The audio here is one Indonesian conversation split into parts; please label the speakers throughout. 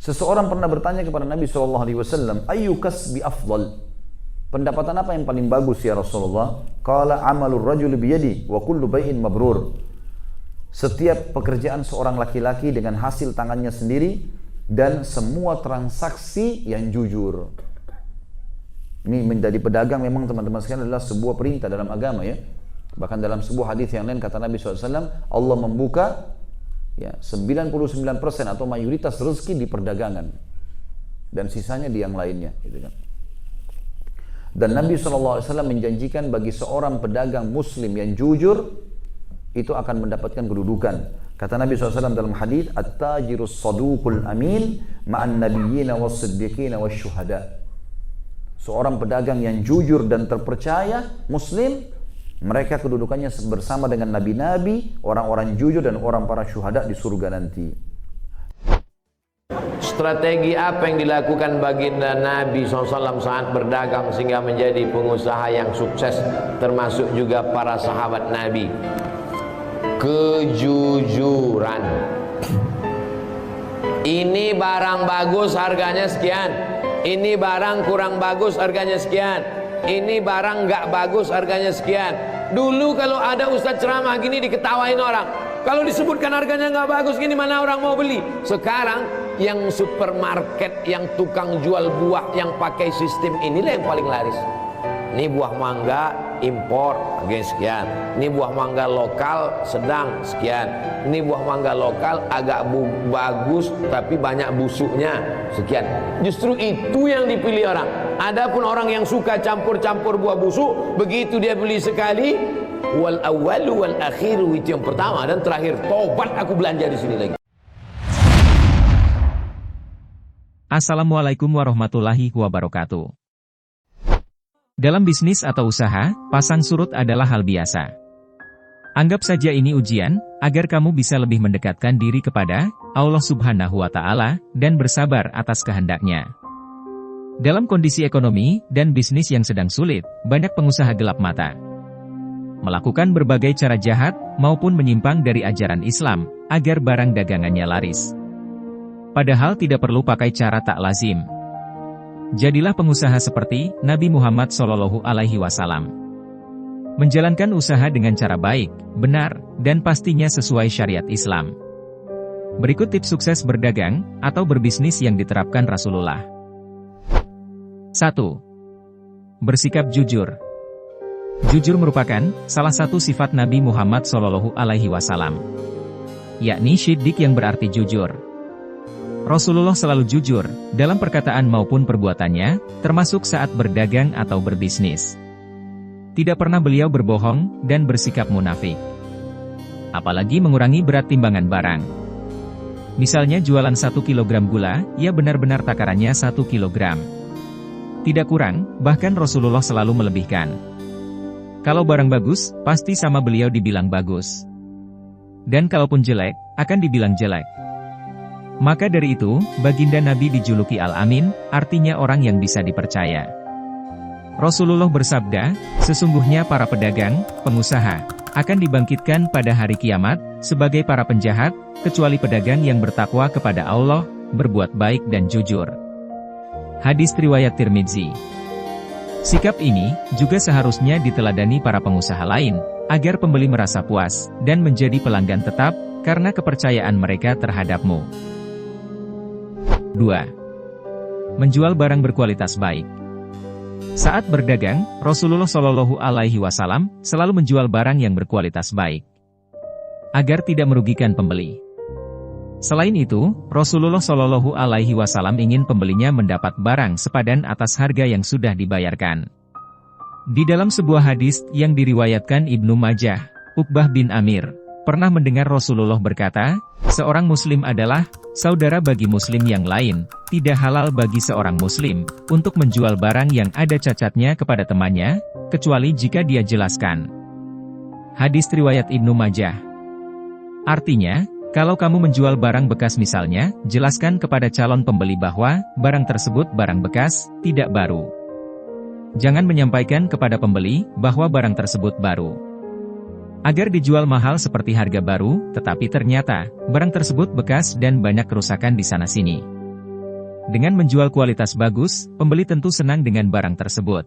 Speaker 1: Seseorang pernah bertanya kepada Nabi SAW, Ayu kasbi afdal? Pendapatan apa yang paling bagus ya Rasulullah? Qala amalur rajul biyadi wa kullu bai'in mabrur. Setiap pekerjaan seorang laki-laki dengan hasil tangannya sendiri dan semua transaksi yang jujur. Ini menjadi pedagang memang teman-teman sekalian adalah sebuah perintah dalam agama ya. Bahkan dalam sebuah hadis yang lain kata Nabi SAW, Allah membuka ya 99% atau mayoritas rezeki di perdagangan dan sisanya di yang lainnya gitu kan. Dan Nabi SAW menjanjikan bagi seorang pedagang muslim yang jujur itu akan mendapatkan kedudukan. Kata Nabi SAW dalam hadis, at-tajirus saduqul amin ma'an nabiyyina was-siddiqina wasyuhada. Seorang pedagang yang jujur dan terpercaya muslim, mereka kedudukannya bersama dengan nabi-nabi, orang-orang jujur dan orang para syuhada di surga nanti.
Speaker 2: Strategi apa yang dilakukan baginda Nabi SAW saat berdagang sehingga menjadi pengusaha yang sukses, termasuk juga para sahabat Nabi? Kejujuran. Ini barang bagus harganya sekian, ini barang kurang bagus harganya sekian, ini barang nggak bagus harganya sekian. Dulu kalau ada ustadz ceramah gini diketawain orang. Kalau disebutkan harganya nggak bagus gini, mana orang mau beli? Sekarang yang supermarket, yang tukang jual buah yang pakai sistem inilah yang paling laris. Ini buah mangga impor harganya sekian, ini buah mangga lokal sedang sekian, ini buah mangga lokal agak bagus tapi banyak busuknya sekian. Justru itu yang dipilih orang. Adapun orang yang suka campur-campur buah busuk, begitu dia beli sekali, wal awwalu wal akhiru, itu yang pertama dan terakhir, tobat aku belanja di sini lagi.
Speaker 3: Assalamualaikum warahmatullahi wabarakatuh. Dalam bisnis atau usaha, pasang surut adalah hal biasa. Anggap saja ini ujian, agar kamu bisa lebih mendekatkan diri kepada Allah Subhanahu wa Ta'ala dan bersabar atas kehendaknya. Dalam kondisi ekonomi dan bisnis yang sedang sulit, banyak pengusaha gelap mata, melakukan berbagai cara jahat maupun menyimpang dari ajaran Islam agar barang dagangannya laris. Padahal tidak perlu pakai cara tak lazim. Jadilah pengusaha seperti Nabi Muhammad SAW. Menjalankan usaha dengan cara baik, benar, dan pastinya sesuai syariat Islam. Berikut tips sukses berdagang atau berbisnis yang diterapkan Rasulullah. 1. Bersikap jujur. Jujur merupakan salah satu sifat Nabi Muhammad SAW, yakni syiddiq yang berarti jujur. Rasulullah selalu jujur dalam perkataan maupun perbuatannya, termasuk saat berdagang atau berbisnis. Tidak pernah beliau berbohong dan bersikap munafik. Apalagi mengurangi berat timbangan barang. Misalnya jualan 1 kg gula, ia benar-benar takarannya 1 kg. Tidak kurang, bahkan Rasulullah selalu melebihkan. Kalau barang bagus, pasti sama beliau dibilang bagus. Dan kalaupun jelek, akan dibilang jelek. Maka dari itu, baginda Nabi dijuluki Al-Amin, artinya orang yang bisa dipercaya. Rasulullah bersabda, sesungguhnya para pedagang, pengusaha, akan dibangkitkan pada hari kiamat, sebagai para penjahat, kecuali pedagang yang bertakwa kepada Allah, berbuat baik dan jujur. Hadis riwayat Tirmidzi. Sikap ini, juga seharusnya diteladani para pengusaha lain, agar pembeli merasa puas, dan menjadi pelanggan tetap, karena kepercayaan mereka terhadapmu. 2. Menjual barang berkualitas baik. Saat berdagang, Rasulullah SAW selalu menjual barang yang berkualitas baik, agar tidak merugikan pembeli. Selain itu, Rasulullah SAW ingin pembelinya mendapat barang sepadan atas harga yang sudah dibayarkan. Di dalam sebuah hadis yang diriwayatkan Ibnu Majah, Uqbah bin Amir pernah mendengar Rasulullah berkata, seorang muslim adalah saudara bagi muslim yang lain, tidak halal bagi seorang muslim untuk menjual barang yang ada cacatnya kepada temannya, kecuali jika dia jelaskan. Hadis riwayat Ibnu Majah. Artinya, kalau kamu menjual barang bekas misalnya, jelaskan kepada calon pembeli bahwa barang tersebut barang bekas, tidak baru. Jangan menyampaikan kepada pembeli bahwa barang tersebut baru, agar dijual mahal seperti harga baru, tetapi ternyata barang tersebut bekas dan banyak kerusakan di sana-sini. Dengan menjual kualitas bagus, pembeli tentu senang dengan barang tersebut.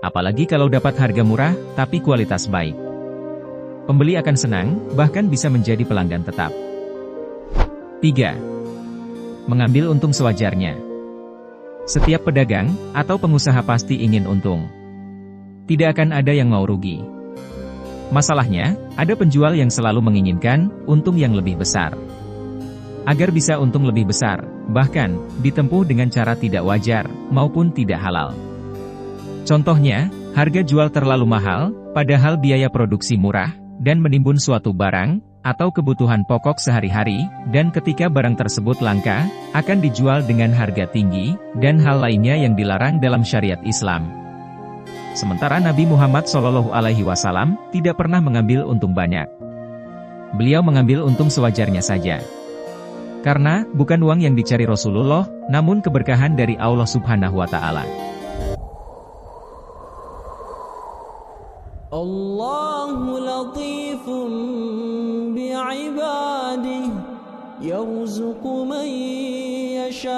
Speaker 3: Apalagi kalau dapat harga murah, tapi kualitas baik. Pembeli akan senang, bahkan bisa menjadi pelanggan tetap. 3. Mengambil untung sewajarnya. Setiap pedagang atau pengusaha pasti ingin untung. Tidak akan ada yang mau rugi. Masalahnya, ada penjual yang selalu menginginkan untung yang lebih besar. Agar bisa untung lebih besar, bahkan ditempuh dengan cara tidak wajar maupun tidak halal. Contohnya, harga jual terlalu mahal, padahal biaya produksi murah, dan menimbun suatu barang, atau kebutuhan pokok sehari-hari, dan ketika barang tersebut langka, akan dijual dengan harga tinggi, dan hal lainnya yang dilarang dalam syariat Islam. Sementara Nabi Muhammad SAW tidak pernah mengambil untung banyak. Beliau mengambil untung sewajarnya saja. Karena, bukan uang yang dicari Rasulullah, namun keberkahan dari Allah Subhanahu wa Ta'ala.
Speaker 4: Allahu latifun bi'ibadihi yarzuqu man yasha'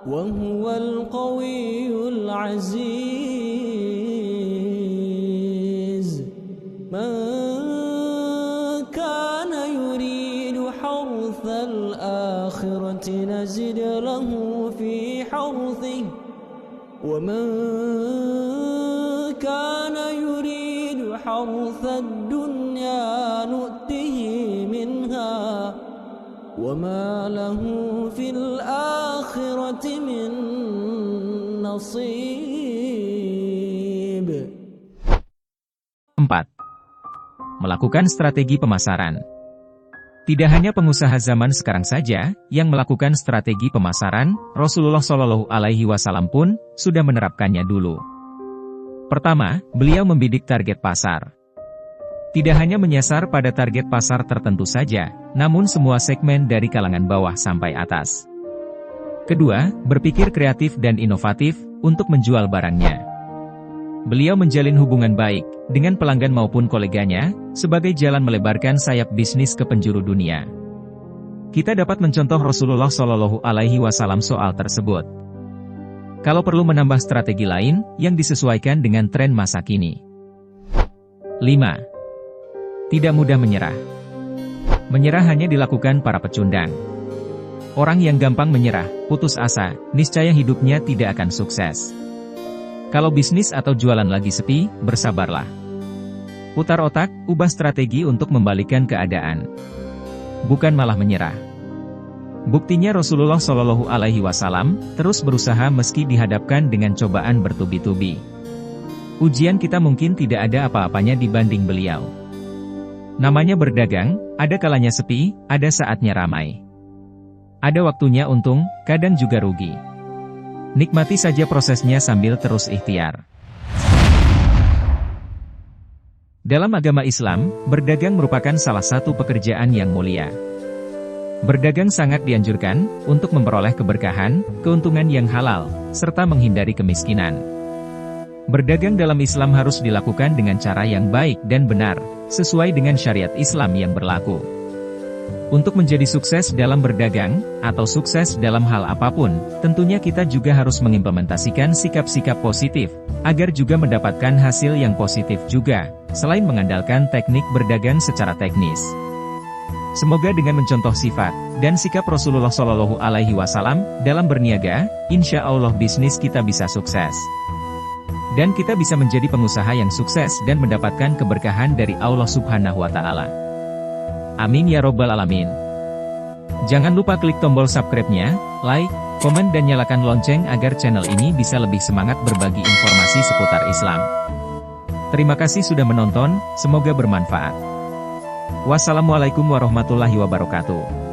Speaker 4: wa huwal qawiyyul aziz. Man kana yuridu harthal akhirati nazid lahu fi harthihi ومن كان يريد حرث الدنيا نؤته منها وما له في الآخرة من نصيب.
Speaker 3: 4. Melakukan strategi pemasaran. Tidak hanya pengusaha zaman sekarang saja yang melakukan strategi pemasaran, Rasulullah SAW pun sudah menerapkannya dulu. Pertama, beliau membidik target pasar. Tidak hanya menyasar pada target pasar tertentu saja, namun semua segmen dari kalangan bawah sampai atas. Kedua, berpikir kreatif dan inovatif untuk menjual barangnya. Beliau menjalin hubungan baik dengan pelanggan maupun koleganya, sebagai jalan melebarkan sayap bisnis ke penjuru dunia. Kita dapat mencontoh Rasulullah SAW soal tersebut. Kalau perlu menambah strategi lain, yang disesuaikan dengan tren masa kini. 5. Tidak mudah menyerah. Menyerah hanya dilakukan para pecundang. Orang yang gampang menyerah, putus asa, niscaya hidupnya tidak akan sukses. Kalau bisnis atau jualan lagi sepi, bersabarlah. Putar otak, ubah strategi untuk membalikkan keadaan. Bukan malah menyerah. Buktinya Rasulullah SAW terus berusaha meski dihadapkan dengan cobaan bertubi-tubi. Ujian kita mungkin tidak ada apa-apanya dibanding beliau. Namanya berdagang, ada kalanya sepi, ada saatnya ramai. Ada waktunya untung, kadang juga rugi. Nikmati saja prosesnya sambil terus ikhtiar. Dalam agama Islam, berdagang merupakan salah satu pekerjaan yang mulia. Berdagang sangat dianjurkan untuk memperoleh keberkahan, keuntungan yang halal, serta menghindari kemiskinan. Berdagang dalam Islam harus dilakukan dengan cara yang baik dan benar, sesuai dengan syariat Islam yang berlaku. Untuk menjadi sukses dalam berdagang, atau sukses dalam hal apapun, tentunya kita juga harus mengimplementasikan sikap-sikap positif, agar juga mendapatkan hasil yang positif juga, selain mengandalkan teknik berdagang secara teknis. Semoga dengan mencontoh sifat dan sikap Rasulullah SAW dalam berniaga, insya Allah bisnis kita bisa sukses. Dan kita bisa menjadi pengusaha yang sukses dan mendapatkan keberkahan dari Allah Subhanahu wa Ta'ala. Amin ya Robbal Alamin. Jangan lupa klik tombol subscribe-nya, like, komen dan nyalakan lonceng agar channel ini bisa lebih semangat berbagi informasi seputar Islam. Terima kasih sudah menonton, semoga bermanfaat. Wassalamualaikum warahmatullahi wabarakatuh.